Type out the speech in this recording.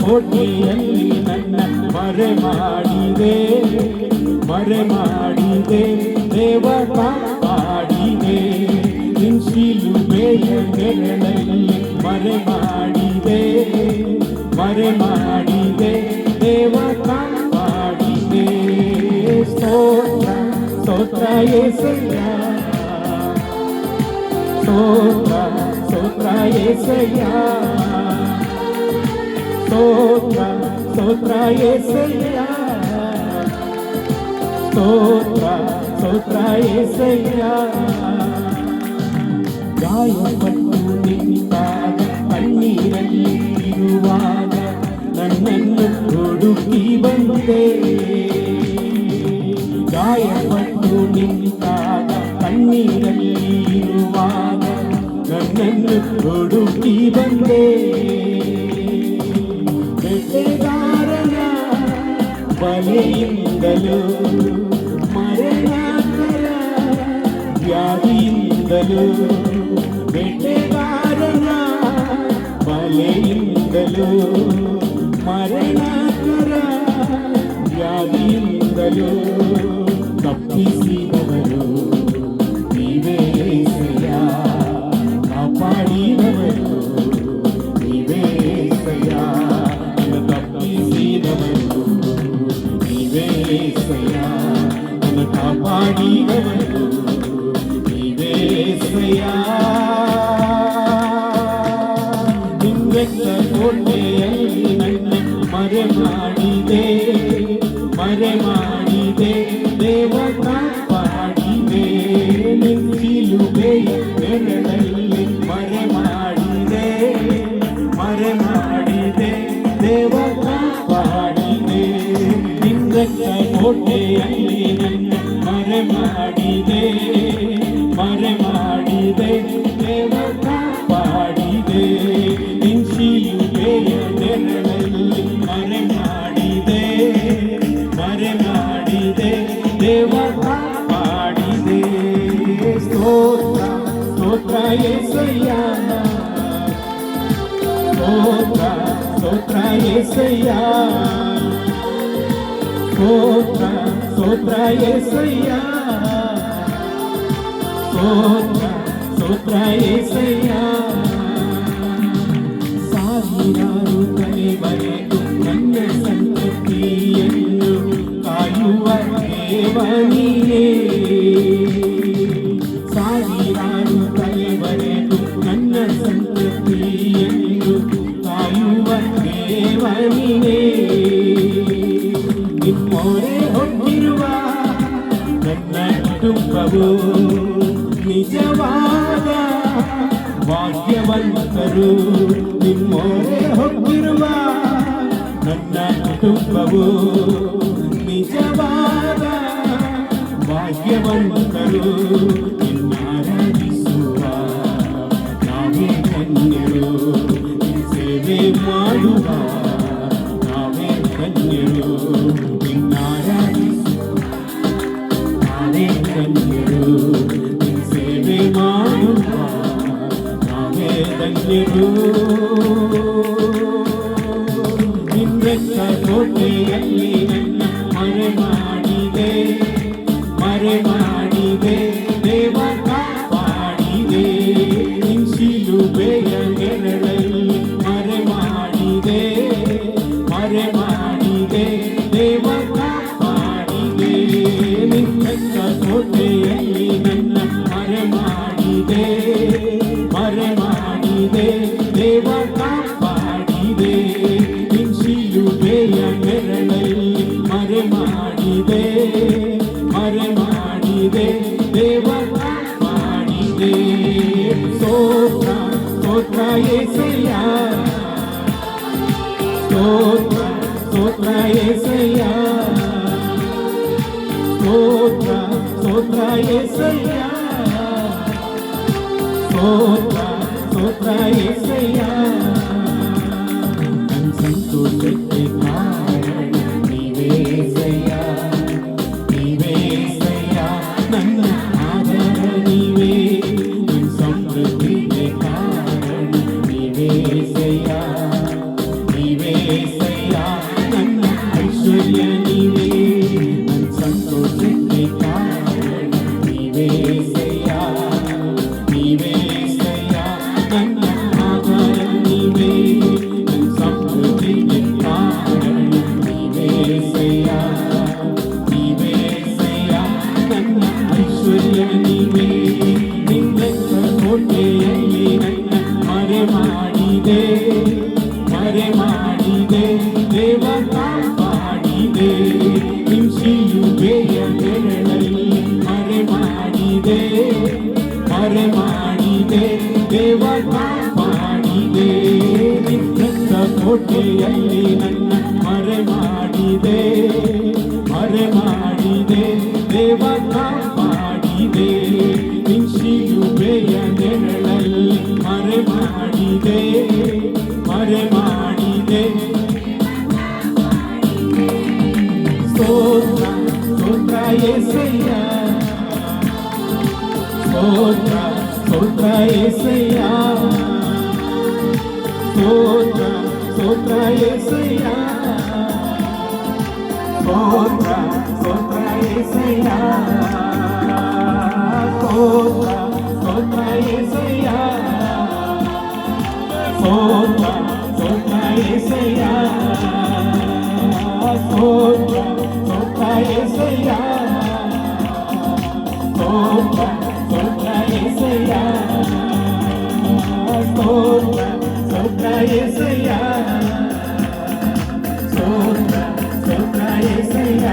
ಕೋಟೆಯಲ್ಲಿ ನನ್ನ ಮರೆ ಮಾಡಿದೆ ದೇವ ಕಾಪಾಡಿದೆ ನಿನ್ ಶಿಲುಬೆಯ ನೆರಳಲ್ಲಿ ಮರೆ ಮಾಡಿದೆ ದೇವ ಕಾಪಾಡಿದೆ ಸ್ತೋತ್ರ యేసయ్య ಸ್ತೋತ್ರ యేసయ్య ಸ್ತೋತ್ರ యేసయ్య ಸ್ತೋತ್ರ యేసయ్య ಗಾಯಪಟ್ಟು ನಿಂತಾಗ ಕಣ್ಣೀರಲ್ಲಿ ಇರುವಾಗ ನನ್ನನ್ನು ಹುಡುಕಿ ಬಂದೆ ಗಾಯಪಟ್ಟು ನಿಂತಾಗ ಕಣ್ಣೀರಲ್ಲಿ ಇರುವಾಗ ನನ್ನನ್ನು ಹುಡುಕಿ ಬಂದೆ ಬೆಟ್ಟೆಗಾರನ ಬಲೆಯಿಂದಲೂ ಮರಣಕರ ವ್ಯಾಧಿಯಿಂದಲೂ ಬೆಟ್ಟೆಗಾರನ ಬಲೆಯಿಂದಲೂ ಮರಣಕರ ವ್ಯಾಧಿಯಿಂದಲೂ ತಪ್ಪಿಸಿದವರು ನೀವೇ యేసయ్య ಕಾಪಾಡಿದವರು ನೀವೇ యేసయ్ಯ ತಪ್ಪಿಸಿದವರು ನೀವೇ యేసయ్య ಕಾಪಾಡಿದವರು ನೀವೇ యేసయ్ಯ ನಿನ್ನೆತ್ತ ಕೋಟೆಯಲ್ಲಿ ನನ್ನ ಮರೆ ಮಾಡಿದೆ ದೇವ ಕಾಪಾಡಿದೆ ನಿನ್ ಶಿಲುಬೆಯ ನೆರಳಲ್ಲಿ ಮರೆ ಮಾಡಿದೆ ದೇವ ಕಾಪಾಡಿದೆ ನಿನ್ನೆತ್ತ ಕೋಟೆಯಲ್ಲಿ ನನ್ನ ಮರೆ ಮಾಡಿದೆ ದೇವ ಕಾಪಾಡಿದೆ ನಿನ್ ಶಿಲುಬೆಯ ನೆರಳಲ್ಲಿ ಮರೆ ಮಾಡಿದೆ ದೇವ ಕಾಪಾಡಿದೆ ಸ್ತೋತ್ರ యేసయ్య ಸ್ತೋತ್ರ యేసయ్య ಸ್ತೋತ್ರ యేసయ్య ಸ್ತೋತ್ರ యేసయ్ಯ ಸಾವಿರಾರು ತಲೆವರೆಗೂ ನನ್ನ ಸಂತತಿಯನ್ನು ಕಾಯುವ ದೇವನಿಯೇ ಸಾವಿರಾರು ತಲೆವರೆಗೂ ನನ್ನ ಸಂತತಿಯನ್ನು ಕಾಯುವ ದೇವನಿಯೇ ನಿಮ್ಮೊರೆ ಹೊಂದಿರುವ ನನ್ನ ಕುಟುಂಬವು ನಿಜವಾದ ಭಾಗ್ಯವಂತರು ನಿಮ್ಮೊರೆ ಹೊಂದಿರುವ ನನ್ನ ಕುಟುಂಬವು ನಿಜವಾದ ಭಾಗ್ಯವಂತರು ನಿನ್ನಾರಾಧಿಸುವ ನಾವೇ ಧನ್ಯರು ಸೇವೆ ಮಾಡುವ ನಾವೇ ಧನ್ಯರು ನಿನ್ನಾರಾಧಿಸುವ ನಾವೇ ಧನ್ಯರು ನಿನ್ ಸೇವೆ ಮಾಡುವ ನಾವೇ ಧನ್ಯರು ನಿನ್ನೆತ್ತ ಕೋಟೆಯಲ್ಲಿ ನನ್ನ ಮರೆ ಮಾಡಿದೆ ದೇವ ಕಾಪಾಡಿದೆ ನಿನ್ ಶಿಲುಬೆಯ ನೆರಳಲ್ಲಿ ಮರೆ ಮಾಡಿದೆ ದೇವ ಕಾಪಾಡಿದೆ ನಿನ್ನೆತ್ತ ಕೋಟೆಯಲ್ಲಿ ನನ್ನ ಮರೆ ಮಾಡಿದೆ ದೇವ ಕಾಪಾಡಿದೆ ನಿನ್ ಶಿಲುಬೆಯ ನೆರಳಲ್ಲಿ ಮರೆ ಮಾಡಿದೆ ದೇವ ಕಾಪಾಡಿದೆ ಸ್ತೋತ್ರ ಸ್ತೋತ್ರ యేసయ్య ಸ್ತೋತ್ರ యేసయ్య స్తోత్ర యేసయ్య స్తోత్ర యేసయ్య నన్ను సంతోషపెట్టే కారణం నీవే యేసయ్య ನನ್ನ ಆಧಾರ ನೀವೇ ನನ್ನ ಸಮೃದ್ಧಿಗೆ ಕಾರಣ ನೀವೇ యేసయ్య ನನ್ನ ಐಶ್ವರ್ಯ ನೀವೇ ನನ್ನ ಸಂತೋಷಕ್ಕೆ ಕಾರಣ ನೀವೇ యేసయ్య ನನ್ನ ಆಧಾರ ನೀವೇ ನನ್ನ ಸಮೃದ್ಧಿಗೆ ಕಾರಣ ನೀವೇ యేసయ్య ನನ್ನ ಐಶ್ವರ್ಯ ನೀವೇ ನಿನ್ನೆತ್ತ ಕೋಟೆಯಲ್ಲಿ ನನ್ನ ಮರೆ ಮಾಡಿದೆ ದೇವ ಕಾಪಾಡಿದೆ ನಿನ್ ಶಿಲುಬೆಯ ನೆರಳಲ್ಲಿ ಮರೆ ಮಾಡಿದೆ ದೇವ ಕಾಪಾಡಿದೆ ನಿನ್ನೆತ್ತ ಕೋಟೆಯಲ್ಲಿ ನನ್ನ ಮರೆ ಮಾಡಿದೆ ದೇವ ಕಾಪಾಡಿದೆ ನಿನ್ ಶಿಲುಬೆಯ ನೆರಳಲ್ಲಿ ಮರೆ ಮಾಡಿದೆ ಸ್ತೋತ್ರ యేసయ్య ಸ್ತೋತ್ರ యేసయ్య ಸ್ತೋತ್ರ యేసయ్య స్తోత్ర యేసయ్య స్తోత్ర యేసయ్య స్తోత్ర యేసయ్య స్తోత్ర యేసయ్య స్తోత్ర యేసయ్య స్తోత్ర యేసయ్య స్తోత్ర యేసయ్య